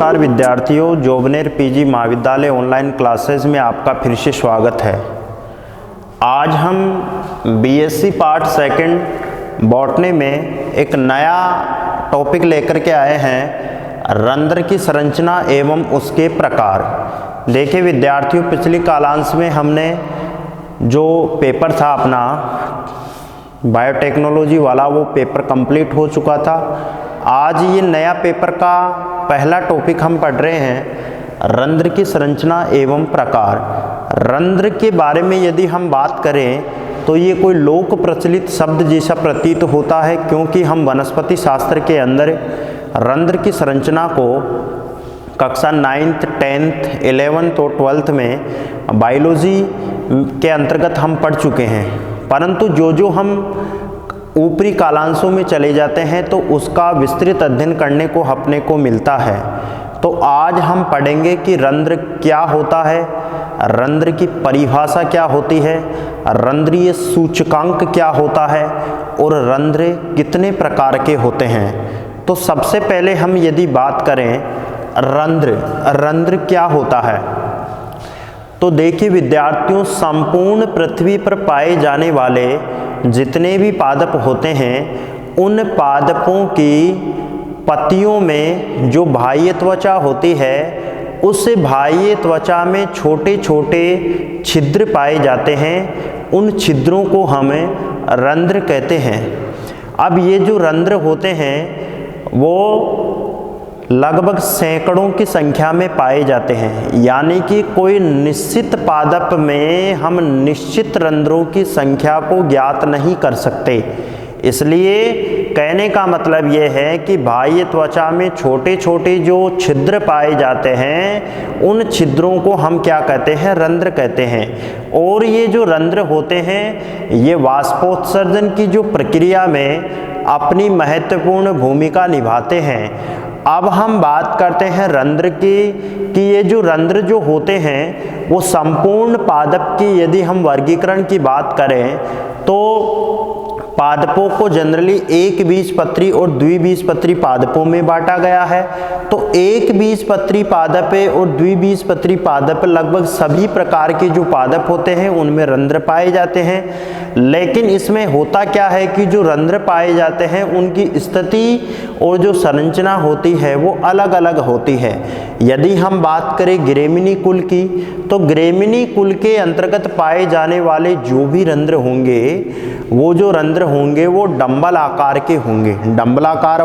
नमस्कार विद्यार्थियों, जोबनेर पीजी महाविद्यालय ऑनलाइन क्लासेस में आपका फिर से स्वागत है। आज हम बीएससी पार्ट सेकंड बॉटनी में एक नया टॉपिक लेकर के आए हैं, रंध्र की संरचना एवं उसके प्रकार। देखिए विद्यार्थियों, पिछली कालांश में हमने जो पेपर था अपना बायोटेक्नोलॉजी वाला, वो पेपर कंप्लीट हो चुका था। आज ये नया पेपर का पहला टॉपिक हम पढ़ रहे हैं, रंध्र की संरचना एवं प्रकार। रंध्र के बारे में यदि हम बात करें तो ये कोई लोक प्रचलित शब्द जैसा प्रतीत होता है, क्योंकि हम वनस्पति शास्त्र के अंदर रंध्र की संरचना को कक्षा 9th, 10th, 11th और 12th में बायोलॉजी के अंतर्गत हम पढ़ चुके हैं, परंतु जो हम ऊपरी कालांशों में चले जाते हैं तो उसका विस्तृत अध्ययन करने को अपने को मिलता है। तो आज हम पढ़ेंगे कि रंध्र क्या होता है, रंध्र की परिभाषा क्या होती है, रंध्रीय सूचकांक क्या होता है और रंध्र कितने प्रकार के होते हैं। तो सबसे पहले हम यदि बात करें रंध्र क्या होता है, तो देखिए विद्यार्थियों, संपूर्ण पृथ्वी पर पाए जाने वाले जितने भी पादप होते हैं, उन पादपों की पत्तियों में जो बाह्य त्वचा होती है, उस बाह्य त्वचा में छोटे छोटे छिद्र पाए जाते हैं। उन छिद्रों को हमें रंध्र कहते हैं। अब ये जो रंध्र होते हैं वो लगभग सैकड़ों की संख्या में पाए जाते हैं, यानी कि कोई निश्चित पादप में हम निश्चित रंध्रों की संख्या को ज्ञात नहीं कर सकते। इसलिए कहने का मतलब यह है कि बाह्य त्वचा में छोटे छोटे जो छिद्र पाए जाते हैं, उन छिद्रों को हम क्या कहते हैं, रंध्र कहते हैं। और ये जो रंध्र होते हैं, ये वाष्पोत्सर्जन की जो प्रक्रिया में अपनी महत्वपूर्ण भूमिका निभाते हैं। अब हम बात करते हैं रंध्र की, कि ये जो रंध्र जो होते हैं वो संपूर्ण पादप की यदि हम वर्गीकरण की बात करें तो पादपों को जनरली एक बीजपत्री और द्विबीजपत्री पादपों में बांटा गया है। तो एक बीजपत्री पादप और द्विबीजपत्री पादप लगभग सभी प्रकार के जो पादप होते हैं उनमें रंध्र पाए जाते हैं। लेकिन इसमें होता क्या है कि जो रंध्र पाए जाते हैं उनकी स्थिति और जो संरचना होती है वो अलग अलग होती है। यदि हम बात करें ग्रेमिनी कुल की, तो ग्रेमिनी कुल के अंतर्गत पाए जाने वाले जो भी रंध्र होंगे, वो जो रंध्र होंगे वो डंबल आकार के होंगे, डंबलाकार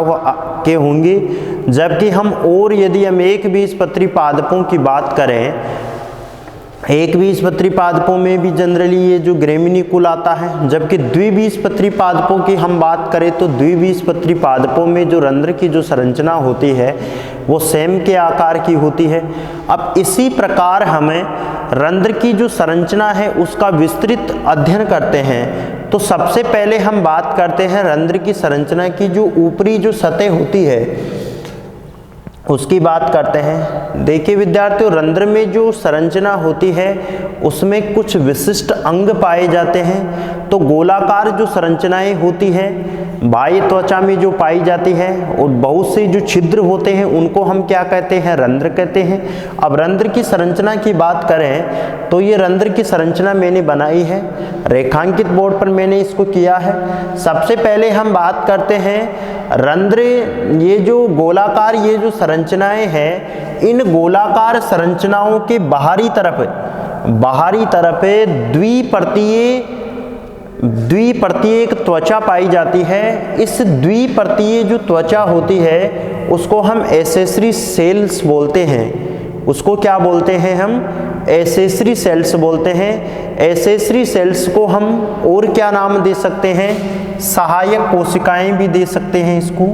के होंगे। जबकि हम और यदि हम एक बीजपत्री पादपों की बात करें, एक बीजपत्री पादपों में भी जनरली ये जो ग्रेमिनी कुल आता है। जबकि द्विबीजपत्री पादपों की हम बात करें तो द्विबीजपत्री पादपों में जो रंध्र की जो संरचना होती है वो सेम के आकार की होती है। अब इसी प्रकार हमें रंध्र की जो संरचना है उसका विस्तृत अध्ययन करते हैं। तो सबसे पहले हम बात करते हैं रंध्र की संरचना की जो ऊपरी जो सतह होती है उसकी बात करते हैं। देखिए विद्यार्थियों, रंध्र में जो संरचना होती है उसमें कुछ विशिष्ट अंग पाए जाते हैं। तो गोलाकार जो संरचनाएं होती है बाह्य त्वचा में जो पाई जाती है, और बहुत से जो छिद्र होते हैं उनको हम क्या कहते हैं, रंध्र कहते हैं। अब रंध्र की संरचना की बात करें तो ये रंध्र की संरचना मैंने बनाई है, रेखांकित बोर्ड पर मैंने इसको किया है। सबसे पहले हम बात करते हैं रंध्र, ये जो गोलाकार ये जो संरचनाएं हैं, इन गोलाकार संरचनाओं के बाहरी तरफ द्विपर्तीय एक त्वचा पाई जाती है। इस द्विपर्तीय जो त्वचा होती है उसको हम एसेसरी सेल्स बोलते हैं। उसको क्या बोलते हैं, हम एसेसरी सेल्स बोलते हैं। एसेसरी सेल्स को हम और क्या नाम दे सकते हैं, सहायक कोशिकाएं भी दे सकते हैं, इसको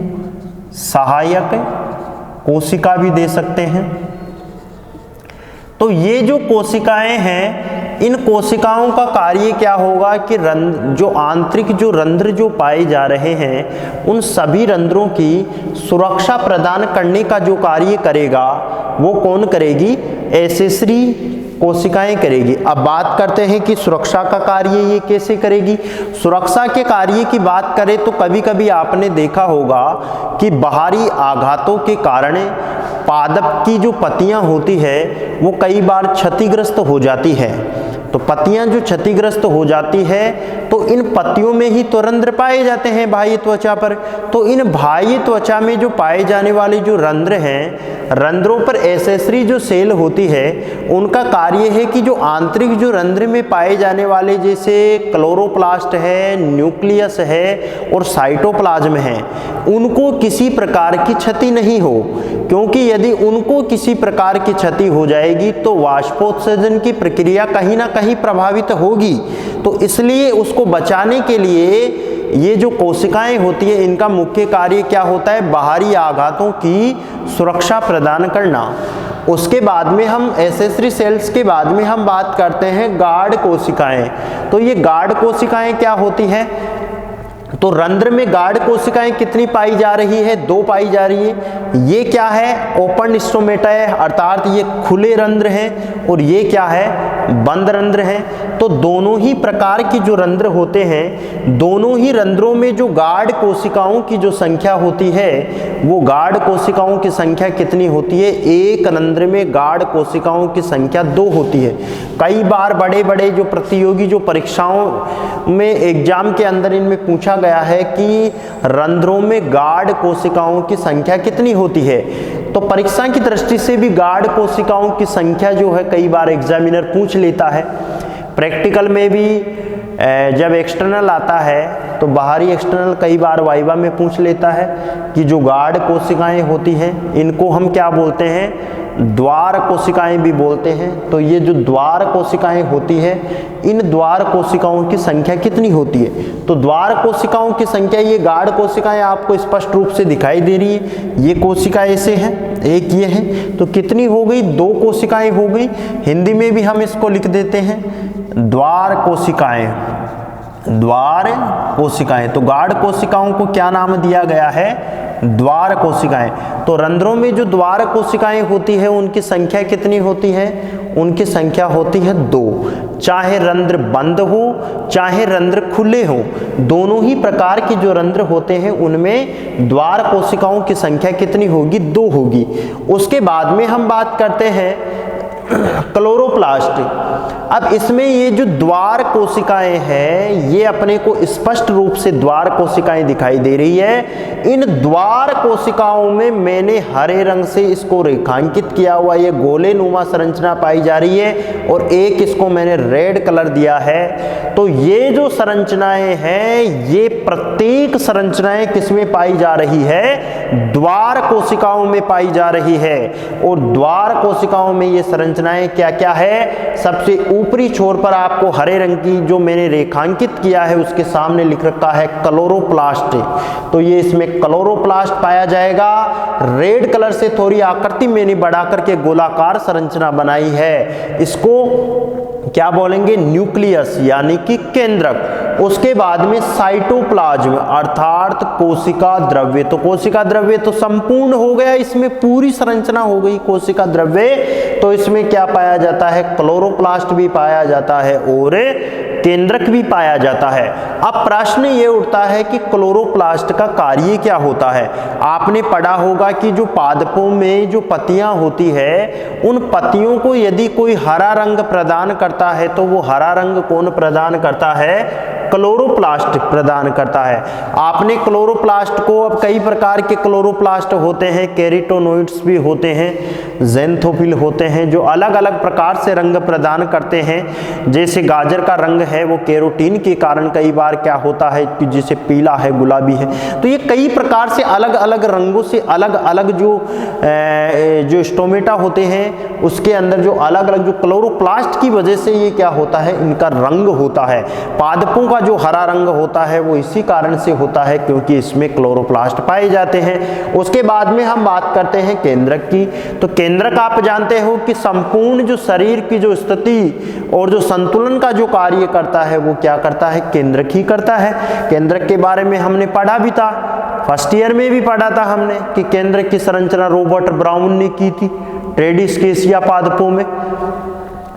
सहायक कोशिका भी दे सकते हैं। तो ये जो कोशिकाएं हैं, इन कोशिकाओं का कार्य क्या होगा कि जो आंतरिक जो रंध्र जो पाए जा रहे हैं उन सभी रंध्रों की सुरक्षा प्रदान करने का जो कार्य करेगा वो कौन करेगी, एसेसरी कोशिकाएं करेगी। अब बात करते हैं कि सुरक्षा का कार्य ये कैसे करेगी। सुरक्षा के कार्य की बात करें तो कभी कभी आपने देखा होगा कि बाहरी आघातों के कारण पादप की जो पत्तियां होती है वो कई बार क्षतिग्रस्त हो जाती है। तो पत्तियां जो क्षतिग्रस्त हो जाती है तो इन पत्तियों में ही तो रंध्र पाए जाते हैं बाह्य त्वचा पर। तो इन बाह्य त्वचा में जो पाए जाने वाले जो रंध्र हैं, रंध्रों पर एक्सेसरी जो सेल होती है उनका कार्य है कि जो आंतरिक जो रंध्र में पाए जाने वाले जैसे क्लोरोप्लास्ट है, न्यूक्लियस है और साइटोप्लाज्म है, उनको किसी प्रकार की क्षति नहीं हो, क्योंकि यदि उनको किसी प्रकार की क्षति हो जाएगी तो वाष्पोत्सर्जन की प्रक्रिया कहीं ना कहीं प्रभावित होगी। तो इसलिए उसको बचाने के लिए ये जो कोशिकाएं होती है इनका मुख्य कार्य क्या होता है, बाहरी आघातों की सुरक्षा प्रदान करना। उसके बाद में हम एक्सेसरी सेल्स के बाद में हम बात करते हैं गार्ड कोशिकाएं। तो ये गार्ड कोशिकाएं क्या होती हैं, तो रंध्र में गार्ड कोशिकाएं कितनी पाई जा रही है, 2 पाई जा रही है। ये क्या है, ओपन स्टोमेटा है, अर्थात ये खुले रंध्र हैं, और ये क्या है, बंद रंध्र हैं। तो दोनों ही प्रकार की जो रंध्र होते हैं, दोनों ही रंध्रों में जो गार्ड कोशिकाओं की जो संख्या होती है वो गार्ड कोशिकाओं की संख्या कितनी होती है, एक रंध्र में गार्ड कोशिकाओं की संख्या 2 होती है। कई बार बड़े बड़े जो प्रतियोगी जो परीक्षाओं में एग्जाम के अंदर इनमें पूछा गया है कि रंध्रों में गार्ड कोशिकाओं की संख्या कितनी होती है। तो परीक्षा की दृष्टि से भी गार्ड कोशिकाओं की संख्या जो है कई बार एग्जामिनर पूछ लेता है। प्रैक्टिकल में भी जब एक्सटर्नल आता है तो बाहरी एक्सटर्नल कई बार वाइवा में पूछ लेता है कि जो गार्ड कोशिकाएं होती हैं इनको हम क्या बोलते हैं, द्वार कोशिकाएं भी बोलते हैं। तो ये जो द्वार कोशिकाएं होती है, इन द्वार कोशिकाओं की संख्या कितनी होती है, तो द्वार कोशिकाओं की संख्या, ये गार्ड कोशिकाएं आपको स्पष्ट रूप से दिखाई दे रही है। ये कोशिका ऐसे हैं, एक ये है, तो कितनी हो गई, 2 कोशिकाएं हो गई। हिंदी में भी हम इसको लिख देते हैं द्वार कोशिकाएं, द्वार कोशिकाएं। तो गार्ड कोशिकाओं को क्या नाम दिया गया है, द्वार कोशिकाएं। तो रंध्रों में जो द्वार कोशिकाएं होती है उनकी संख्या कितनी होती है, उनकी संख्या होती है 2। चाहे रंध्र बंद हो चाहे रंध्र खुले हो, दोनों ही प्रकार के जो रंध्र होते हैं उनमें द्वार कोशिकाओं की संख्या कितनी होगी, 2 होगी। उसके बाद में हम बात करते हैं क्लोरोप्लास्ट। अब इसमें ये जो द्वार कोशिकाएं हैं ये अपने को स्पष्ट रूप से द्वार कोशिकाएं दिखाई दे रही है। इन द्वार कोशिकाओं में मैंने हरे रंग से इसको रेखांकित किया हुआ ये गोले नुमा संरचना पाई जा रही है, और एक इसको मैंने रेड कलर दिया है। तो ये जो संरचनाएं हैं ये प्रत्येक संरचनाएं किसमें पाई जा रही है, द्वार कोशिकाओं में पाई जा रही है। और द्वार कोशिकाओं में ये संरचनाएं क्या क्या है, सबसे ऊपरी छोर पर आपको हरे रंग की जो मैंने रेखांकित किया है उसके सामने लिख रखा है क्लोरोप्लास्ट। तो ये इसमें क्लोरोप्लास्ट पाया जाएगा। रेड कलर से थोड़ी आकृति मैंने बढ़ा करके गोलाकार संरचना बनाई है, इसको क्या बोलेंगे, न्यूक्लियस यानी कि केंद्रक। उसके बाद में साइटोप्लाज्म अर्थात कोशिका द्रव्य। तो कोशिका द्रव्य तो संपूर्ण हो गया, इसमें पूरी संरचना हो गई कोशिका द्रव्य। तो इसमें क्या पाया जाता है, क्लोरोप्लास्ट भी पाया जाता है और केंद्रक भी पाया जाता है। अब प्रश्न ये उठता है कि क्लोरोप्लास्ट का कार्य क्या होता है। आपने पढ़ा होगा कि जो पादपों में जो पत्तियां होती है उन पत्तियों को यदि कोई हरा रंग प्रदान करता है तो वो हरा रंग कौन प्रदान करता है, क्लोरोप्लास्ट प्रदान करता है। आपने क्लोरोप्लास्ट को, अब कई प्रकार के क्लोरोप्लास्ट होते हैं, कैरोटिनॉइड्स भी होते हैं, ज़ेनथोफिल होते हैं जो अलग अलग प्रकार से रंग प्रदान करते हैं। जैसे गाजर का रंग है वो कैरोटीन के कारण कई बार क्या होता है कि जैसे पीला है, गुलाबी है। तो ये कई प्रकार से अलग अलग रंगों से अलग अलग जो स्टोमेटा होते हैं उसके अंदर जो अलग अलग जो क्लोरोप्लास्ट की वजह से ये क्या होता है, इनका रंग होता है। पादपों का जो हरा रंग होता है वो इसी कारण से होता है क्योंकि इसमें क्लोरोप्लास्ट पाए जाते हैं। उसके बाद में हम बात करते हैं केंद्रक की। तो केंद्रक आप जानते हो कि संपूर्ण जो शरीर की जो स्थिति और जो संतुलन का जो कार्य करता है वो क्या करता है, केंद्रक ही करता है। केंद्रक के बारे में हमने पढ़ा भी था, फर्स्ट ईयर में भी पढ़ा था हमने कि केंद्रक की संरचना रॉबर्ट ब्राउन ने की थी ट्रेडिस्केसिया पादपों में।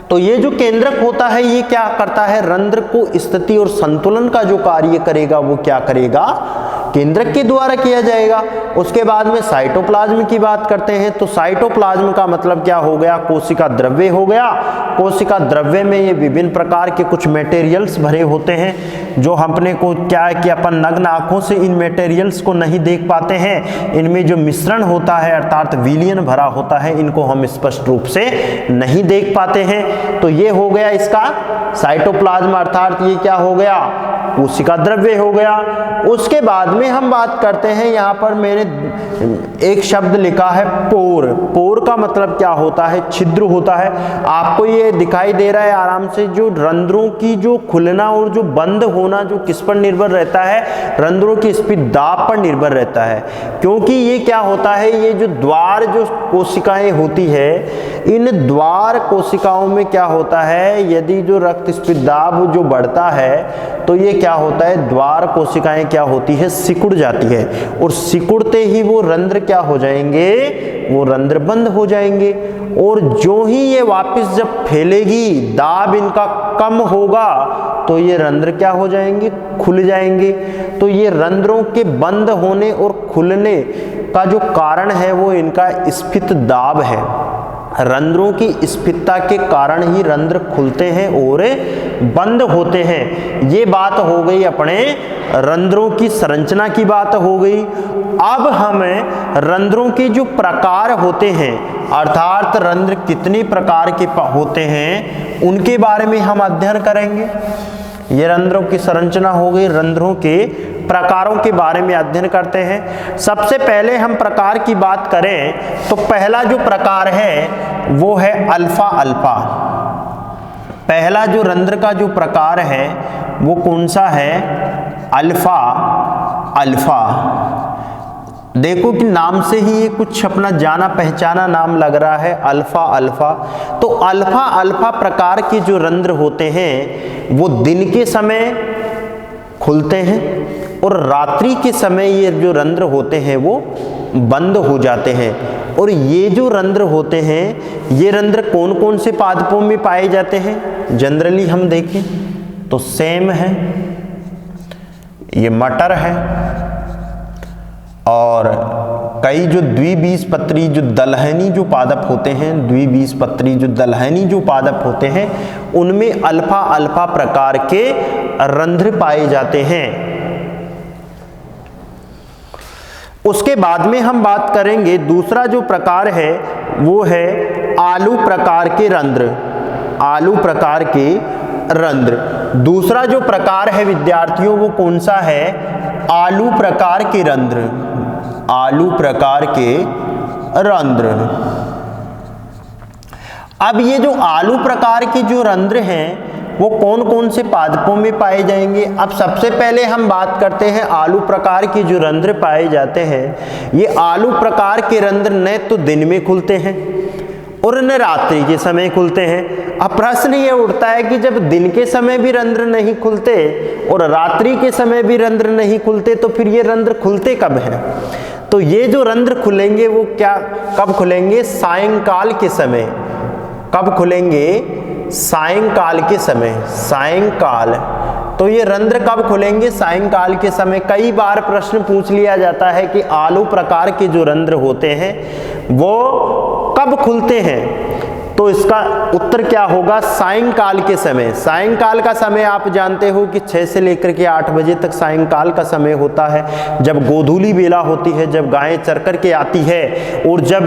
तो ये जो केंद्रक होता है ये क्या करता है, रंध्र को स्थिति और संतुलन का जो कार्य करेगा वो क्या करेगा, केंद्रक के द्वारा किया जाएगा। उसके बाद में साइटोप्लाज्म की बात करते हैं, तो साइटोप्लाज्म का मतलब क्या हो गया, कोशिका द्रव्य हो गया। कोशिका द्रव्य में ये विभिन्न प्रकार के कुछ मटेरियल्स भरे होते हैं, जो अपने को क्या है कि अपन नग्न आंखों से इन मटेरियल्स को नहीं देख पाते हैं। इनमें जो मिश्रण होता है अर्थात विलयन भरा होता है, इनको हम स्पष्ट रूप से नहीं देख पाते हैं। तो ये हो गया इसका साइटोप्लाज्म, अर्थात ये क्या हो गया, कोशिका द्रव्य हो गया। उसके बाद में हम बात करते हैं, यहाँ पर मैंने एक शब्द लिखा है पोर। पोर का मतलब क्या होता है, छिद्र होता है। आपको ये दिखाई दे रहा है आराम से, जो रंध्रों की जो खुलना और जो बंद होना जो किस पर निर्भर रहता है, रंध्रों की स्पीड दाब पर निर्भर रहता है। क्योंकि ये क्या होता है, ये जो द्वार जो कोशिकाएं होती है, इन द्वार कोशिकाओं में क्या होता है, यदि जो रक्त स्पीड दाब जो बढ़ता है तो ये क्या होता है, द्वार कोशिकाएं क्या होती है, सिकुड़ जाती है, और सिकुड़ते ही वो रंध्र क्या हो जाएंगे, वो रंध्र बंद हो जाएंगे। और जो ही ये वापस जब फैलेगी, दाब इनका कम होगा, तो ये रंध्र क्या हो जाएंगे, खुल जाएंगे। तो ये रंध्रों के बंद होने और खुलने का जो कारण है वो इनका स्फीत दाब है। रंध्रों की स्फीतता के कारण ही रंध्र खुलते हैं और बंद होते हैं। ये बात हो गई अपने रंध्रों की संरचना की बात हो गई। अब हमें रंध्रों के जो प्रकार होते हैं, अर्थात रंध्र कितने प्रकार के होते हैं, उनके बारे में हम अध्ययन करेंगे। ये रंध्रों की संरचना हो गई, रंध्रों के प्रकारों के बारे में अध्ययन करते हैं। सबसे पहले हम प्रकार की बात करें तो पहला जो प्रकार है वो है अल्फा अल्फा। पहला जो रंध्र का जो प्रकार है वो कौन सा है, अल्फा अल्फा। देखो कि नाम से ही ये कुछ अपना जाना पहचाना नाम लग रहा है, अल्फा अल्फा। तो अल्फा अल्फा प्रकार के जो रंध्र होते हैं वो दिन के समय खुलते हैं और रात्रि के समय ये जो रंध्र होते हैं वो बंद हो जाते हैं। और ये जो रंध्र होते हैं, ये रंध्र कौन कौन से पादपों में पाए जाते हैं, जनरली हम देखें तो सेम है, ये मटर है, और कई जो द्विबीजपत्री जो दलहनी जो पादप होते हैं, द्विबीजपत्री जो दलहनी जो पादप होते हैं, उनमें अल्फा अल्फा प्रकार के रंध्र पाए जाते हैं। उसके बाद में हम बात करेंगे, दूसरा जो प्रकार है वो है आलू प्रकार के रंध्र। आलू प्रकार के रंध्र दूसरा जो प्रकार है विद्यार्थियों वो कौन सा है, आलू प्रकार के रंध्र। आलू प्रकार के रंध्र। अब ये जो आलू प्रकार के जो रंध्र हैं वो कौन कौन से पादपों में पाए जाएंगे। अब सबसे पहले हम बात करते हैं आलू प्रकार के जो रंध्र पाए जाते हैं, ये आलू प्रकार के रंध्र न तो दिन में खुलते हैं और न रात्रि के समय खुलते हैं। अब प्रश्न ये उठता है कि जब दिन के समय भी रंध्र नहीं खुलते और रात्रि के समय भी रंध्र नहीं खुलते, तो फिर ये रंध्र खुलते कब हैं। तो ये जो रंध्र खुलेंगे वो क्या कब खुलेंगे, सायंकाल के समय। कब खुलेंगे, सायंकाल के समय। सायंकाल, तो ये रंध्र कब खुलेंगे, सायंकाल के समय। कई बार प्रश्न पूछ लिया जाता है कि आलू प्रकार के जो रंध्र होते हैं वो कब खुलते हैं, तो इसका उत्तर क्या होगा, सायंकाल के समय। सायंकाल का समय आप जानते हो कि 6 से लेकर के 8 बजे तक सायंकाल का समय होता है, जब गोधूली बेला होती है, जब गायें चर कर के आती है, और जब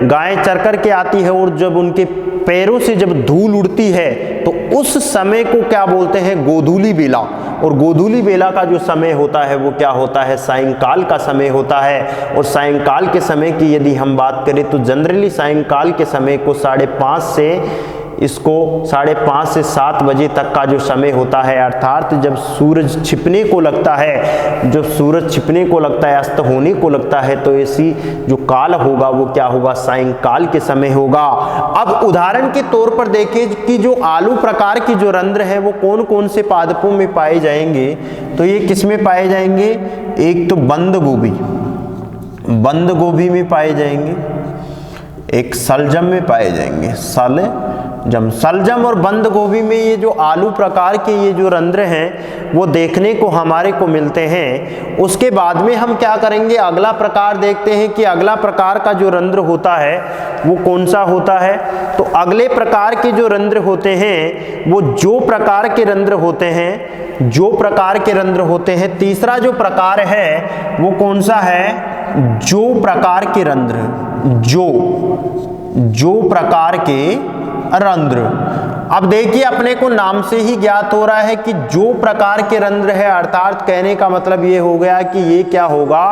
गायें चर कर के आती है और जब उनके पैरों से जब धूल उड़ती है, तो उस समय को क्या बोलते हैं, गोधूली बेला। और गोधूली बेला का जो समय होता है वो क्या होता है, सायंकाल का समय होता है। और सायंकाल के समय की यदि हम बात करें तो जनरली सायंकाल के समय को 5:30 से 7 बजे तक का जो समय होता है, अर्थात जब सूरज छिपने को लगता है, जब सूरज छिपने को लगता है, अस्त होने को लगता है, तो ऐसी जो काल होगा वो क्या होगा, सायंकाल के समय होगा। अब उदाहरण के तौर पर देखें कि जो आलू प्रकार की जो रंध्र है वो कौन कौन से पादपों में पाए जाएंगे, तो ये किस में पाए जाएंगे, एक तो बंद गोभी, बंद गोभी में पाए जाएंगे, एक सलजम में पाए जाएंगे, शलजम और बंद गोभी में ये जो आलू प्रकार के ये जो रंध्र हैं वो देखने को हमारे को मिलते हैं। उसके बाद में हम क्या करेंगे, अगला प्रकार देखते हैं कि अगला प्रकार का जो रंध्र होता है वो कौन सा होता है। तो अगले प्रकार के जो रंध्र होते हैं वो जो प्रकार के रंध्र होते हैं, जो प्रकार के रंध्र होते हैं। तीसरा जो प्रकार है वो कौन सा है, जो प्रकार के रंध्र, जो प्रकार के रंध्र। अब देखिए अपने को नाम से ही ज्ञात हो रहा है कि जो प्रकार के रंध्र है, अर्थात कहने का मतलब ये हो गया कि ये क्या होगा,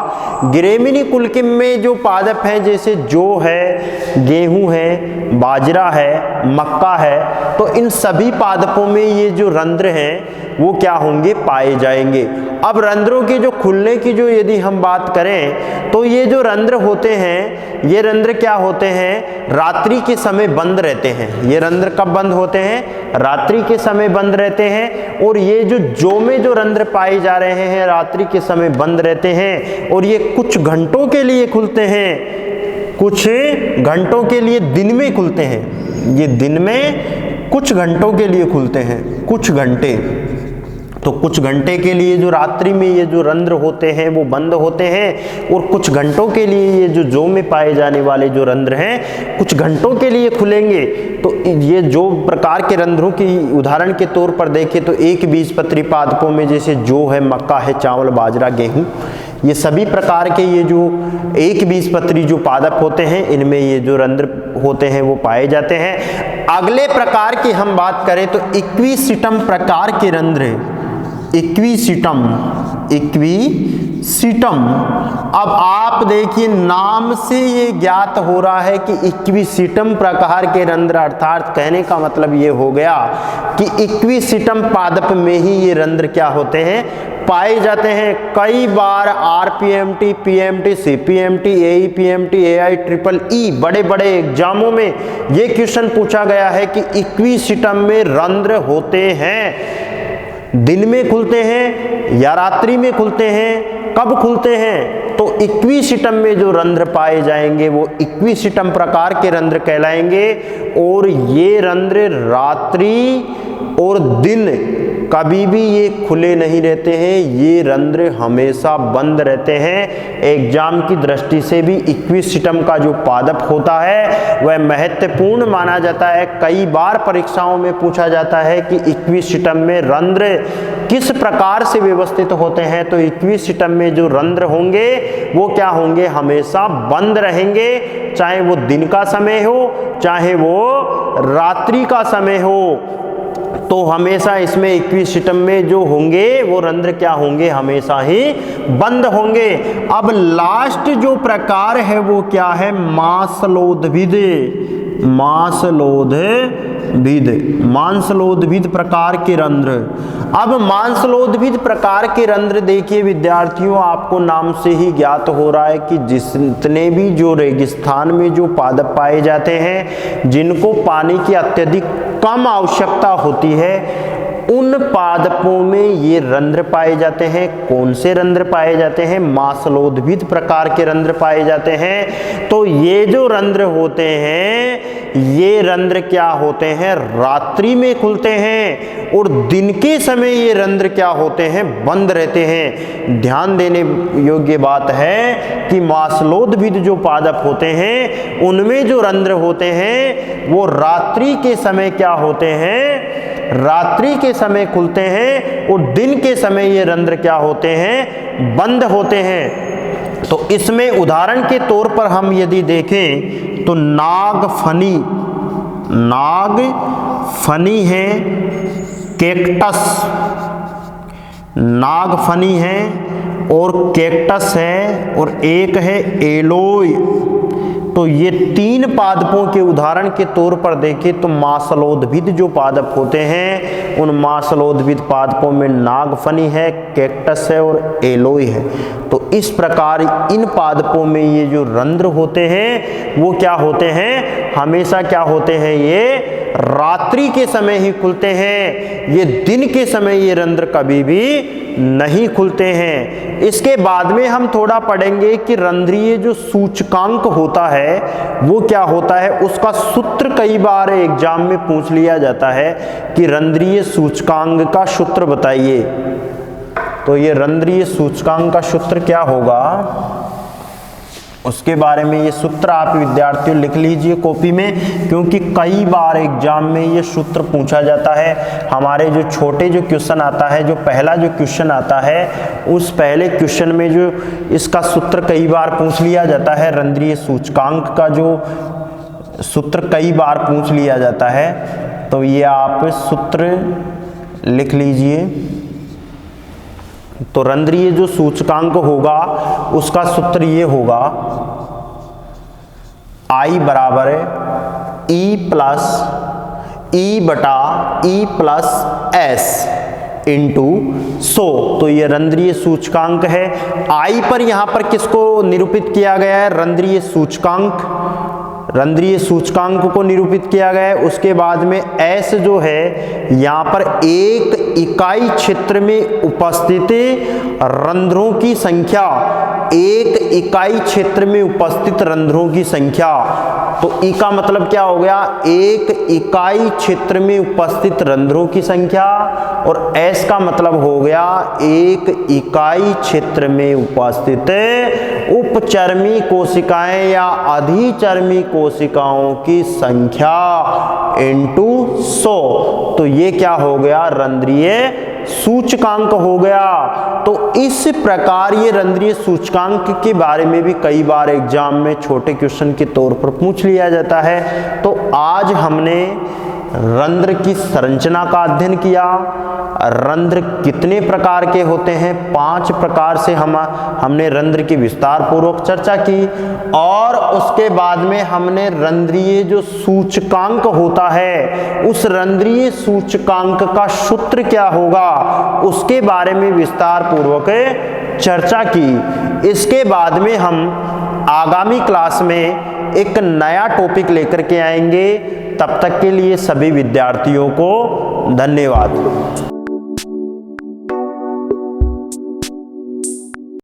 ग्रेमिनी कुल के में जो पादप हैं जैसे जौ है, गेहूं है, बाजरा है, मक्का है, तो इन सभी पादपों में ये जो रंध्र हैं वो क्या होंगे, पाए जाएंगे। अब रंध्रों के जो खुलने की जो यदि हम बात करें तो ये जो रंध्र होते हैं, ये रंध्र क्या होते हैं, रात्रि के समय बंद रहते हैं। ये रंध्र कब बंद होते हैं, रात्रि के समय बंद रहते हैं। और ये जो जौ में जो रंध्र पाए जा रहे हैं रात्रि के समय बंद रहते हैं और ये कुछ घंटों के लिए खुलते हैं, कुछ घंटों के लिए दिन में खुलते हैं। ये दिन में कुछ घंटों के लिए खुलते हैं, कुछ घंटे। तो कुछ घंटे के लिए जो रात्रि में ये जो रंध्र होते हैं वो बंद होते हैं और कुछ घंटों के लिए ये जो जौ में पाए जाने वाले जो रंध्र हैं कुछ घंटों के लिए खुलेंगे। तो ये जो प्रकार के रंध्रों की उदाहरण के तौर पर देखें तो एक बीजपत्री पादपों में जैसे जौ है, मक्का है, चावल, बाजरा, गेहूं, ये सभी प्रकार के ये जो एक बीजपत्री जो पादप होते हैं इनमें ये जो रंध्र होते हैं वो पाए जाते हैं। अगले प्रकार की हम बात करें तो इक्विसिटम प्रकार के रंध्र, इक्विसिटम, इक्विसिटम। अब आप देखिए नाम से ये ज्ञात हो रहा है कि इक्विसिटम प्रकार के रंध्र, अर्थात कहने का मतलब ये हो गया कि इक्विसिटम पादप में ही ये रंध्र क्या होते हैं, पाए जाते हैं। कई बार आरपीएमटी, पीएमटी, सीपीएमटी, एईपीएमटी, एआईट्रिपल-ई बड़े बड़े एग्जामों में ये क्वेश्चन पूछा गया है कि इक्विसिटम में रंध्र होते हैं, दिन में खुलते हैं या रात्रि में खुलते हैं, कब खुलते हैं। तो इक्विसिटम में जो रंध्र पाए जाएंगे वो इक्विसिटम प्रकार के रंध्र कहलाएंगे। और ये रंध्र रात्रि और दिन कभी भी ये खुले नहीं रहते हैं, ये रंध्र हमेशा बंद रहते हैं। एग्जाम की दृष्टि से भी इक्विसिटम का जो पादप होता है वह महत्वपूर्ण माना जाता है। कई बार परीक्षाओं में पूछा जाता है कि इक्विसिटम में रंध्र किस प्रकार से व्यवस्थित होते हैं। तो इक्विसिटम में जो रंध्र होंगे वो क्या होंगे, हमेशा बंद रहेंगे, चाहे वो दिन का समय हो चाहे वो रात्रि का समय हो। तो हमेशा इसमें इक्विसिटम में जो होंगे वो रंध्र क्या होंगे, हमेशा ही बंद होंगे। अब लास्ट जो प्रकार है वो क्या है, मांसलोद्भिद, मांसलोद्भिद प्रकार के रंध्र। अब मांसलोद्भिद प्रकार के रंध्र देखिए विद्यार्थियों, आपको नाम से ही ज्ञात हो रहा है कि जितने भी जो रेगिस्तान में जो पादप पाए जाते हैं जिनको पानी की अत्यधिक कम आवश्यकता होती है उन पादपों में ये रंध्र पाए जाते हैं। कौन से रंध्र पाए जाते हैं, मांसलोद्भिद प्रकार के रंध्र पाए जाते हैं। तो ये जो रंध्र होते हैं ये रंध्र क्या होते हैं, रात्रि में खुलते हैं और दिन के समय ये रंध्र क्या होते हैं, बंद रहते हैं। ध्यान देने योग्य बात है कि मांसलोद्भिद जो पादप होते हैं उनमें जो रंध्र होते हैं वो रात्रि के समय क्या होते हैं, रात्रि के समय खुलते हैं और दिन के समय ये रंध्र क्या होते हैं, बंद होते हैं। तो इसमें उदाहरण के तौर पर हम यदि देखें तो नागफनी, नागफनी है, कैक्टस, नागफनी है और कैक्टस है और एक है एलोय। तो ये तीन पादपों के उदाहरण के तौर पर देखें तो मांसलोद्भिद जो पादप होते हैं उन मांसलोद्भिद पादपों में नागफनी है, कैक्टस है और एलोय है। तो इस प्रकार इन पादपों में ये जो रंध्र होते हैं वो क्या होते हैं, हमेशा क्या होते हैं, ये रात्रि के समय ही खुलते हैं। ये दिन के समय ये रंध्र कभी भी नहीं खुलते हैं। इसके बाद में हम थोड़ा पढ़ेंगे कि रंध्रीय जो सूचकांक होता है वो क्या होता है, उसका सूत्र कई बार एग्जाम में पूछ लिया जाता है कि रंध्रीय सूचकांक का सूत्र बताइए। तो ये रंध्रीय सूचकांक का सूत्र क्या होगा, उसके बारे में ये सूत्र आप विद्यार्थियों लिख लीजिए कॉपी में, क्योंकि कई बार एग्जाम में ये सूत्र पूछा जाता है। हमारे जो छोटे जो क्वेश्चन आता है, जो पहला जो क्वेश्चन आता है, उस पहले क्वेश्चन में जो इसका सूत्र कई बार पूछ लिया जाता है। रंध्रीय सूचकांक का जो सूत्र कई बार पूछ लिया जाता है, तो ये आप सूत्र लिख लीजिए। तो रंध्रीय जो सूचकांक होगा उसका सूत्र ये होगा, I बराबर E प्लस E बटा E प्लस S इंटू 100। तो ये रंध्रीय सूचकांक है। I पर यहां पर किसको निरूपित किया गया है, रंध्रीय सूचकांक, रंध्रीय सूचकांक को निरूपित किया गया है। उसके बाद में S जो है यहाँ पर एक इकाई क्षेत्र में उपस्थित रंध्रों की संख्या, एक इकाई क्षेत्र में उपस्थित रंध्रों की संख्या। तो E का मतलब क्या हो गया, एक इकाई क्षेत्र में उपस्थित रंध्रों की संख्या, और S का मतलब हो गया एक इकाई क्षेत्र में उपस्थित उपचर्मी कोशिकाएं या अधिचर्मी कोशिकाओं की संख्या इंटू 100। तो ये क्या हो गया, रंध्रीय सूचकांक हो गया। तो इस प्रकार ये रंध्रीय सूचकांक के बारे में भी कई बार एग्जाम में छोटे क्वेश्चन के तौर पर पूछ लिया जाता है। तो आज हमने रंध्र की संरचना का अध्ययन किया। रंध्र कितने प्रकार के होते हैं, 5 प्रकार से हमने रंध्र की विस्तार पूर्वक चर्चा की, और उसके बाद में हमने रंध्रीय जो सूचकांक होता है उस रंध्रीय सूचकांक का सूत्र क्या होगा उसके बारे में विस्तार पूर्वक चर्चा की। इसके बाद में हम आगामी क्लास में एक नया टॉपिक लेकर के आएंगे। तब तक के लिए सभी विद्यार्थियों को धन्यवाद।